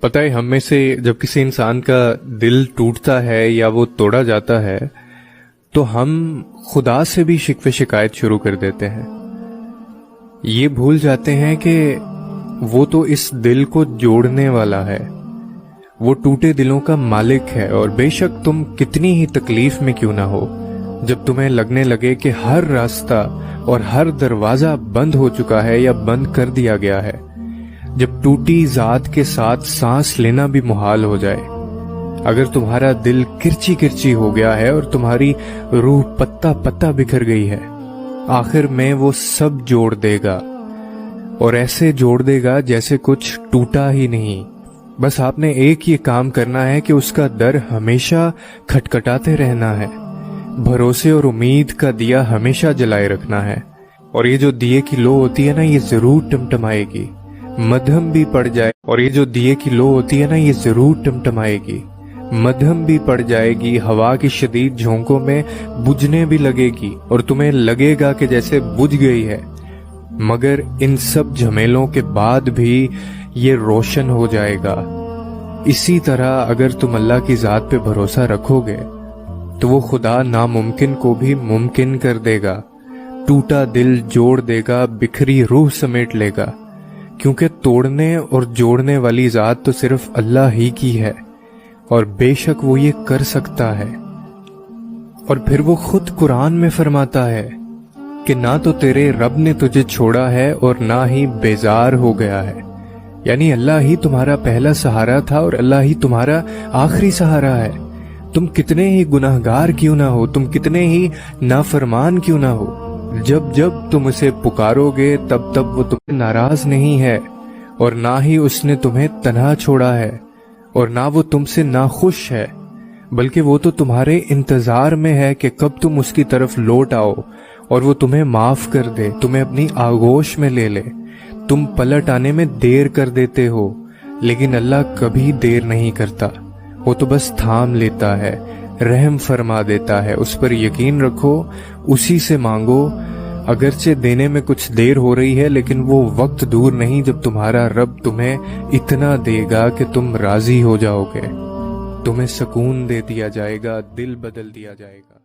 پتہ ہے ہم میں سے جب کسی انسان کا دل ٹوٹتا ہے یا وہ توڑا جاتا ہے تو ہم خدا سے بھی شکوے شکایت شروع کر دیتے ہیں. یہ بھول جاتے ہیں کہ وہ تو اس دل کو جوڑنے والا ہے، وہ ٹوٹے دلوں کا مالک ہے. اور بے شک تم کتنی ہی تکلیف میں کیوں نہ ہو، جب تمہیں لگنے لگے کہ ہر راستہ اور ہر دروازہ بند ہو چکا ہے یا بند کر دیا گیا ہے، جب ٹوٹی ذات کے ساتھ سانس لینا بھی محال ہو جائے، اگر تمہارا دل کرچی کرچی ہو گیا ہے اور تمہاری روح پتا پتا بکھر گئی ہے، آخر میں وہ سب جوڑ دے گا، اور ایسے جوڑ دے گا جیسے کچھ ٹوٹا ہی نہیں. بس آپ نے ایک یہ کام کرنا ہے کہ اس کا در ہمیشہ کھٹکھٹاتے رہنا ہے، بھروسے اور امید کا دیا ہمیشہ جلائے رکھنا ہے. اور یہ جو دیے کی لو ہوتی ہے نا، یہ ضرور ٹمٹمائے گی، مدھم بھی پڑ جائے. اور یہ جو دیے کی لو ہوتی ہے نا، یہ ضرور ٹمٹمائے گی، مدھم بھی پڑ جائے گی، ہوا کی شدید جھونکوں میں بجھنے بھی لگے گی، اور تمہیں لگے گا کہ جیسے بجھ گئی ہے، مگر ان سب جھمیلوں کے بعد بھی یہ روشن ہو جائے گا. اسی طرح اگر تم اللہ کی ذات پہ بھروسہ رکھو گے تو وہ خدا ناممکن کو بھی ممکن کر دے گا، ٹوٹا دل جوڑ دے گا، بکھری روح سمیٹ لے گا. کیونکہ توڑنے اور جوڑنے والی ذات تو صرف اللہ ہی کی ہے، اور بے شک وہ یہ کر سکتا ہے. اور پھر وہ خود قرآن میں فرماتا ہے کہ نہ تو تیرے رب نے تجھے چھوڑا ہے اور نہ ہی بیزار ہو گیا ہے. یعنی اللہ ہی تمہارا پہلا سہارا تھا اور اللہ ہی تمہارا آخری سہارا ہے. تم کتنے ہی گناہگار کیوں نہ ہو، تم کتنے ہی نافرمان کیوں نہ ہو، جب جب تم اسے پکارو گے تب تب وہ تمہیں ناراض نہیں ہے، اور نہ ہی اس نے تمہیں تنہا چھوڑا ہے، اور نہ وہ تم سے ناخوش ہے، بلکہ وہ تو تمہارے انتظار میں ہے کہ کب تم اس کی طرف لوٹ آؤ اور وہ تمہیں معاف کر دے، تمہیں اپنی آغوش میں لے لے. تم پلٹ آنے میں دیر کر دیتے ہو، لیکن اللہ کبھی دیر نہیں کرتا، وہ تو بس تھام لیتا ہے، رحم فرما دیتا ہے. اس پر یقین رکھو، اسی سے مانگو. اگرچہ دینے میں کچھ دیر ہو رہی ہے، لیکن وہ وقت دور نہیں جب تمہارا رب تمہیں اتنا دے گا کہ تم راضی ہو جاؤ گے، تمہیں سکون دے دیا جائے گا، دل بدل دیا جائے گا.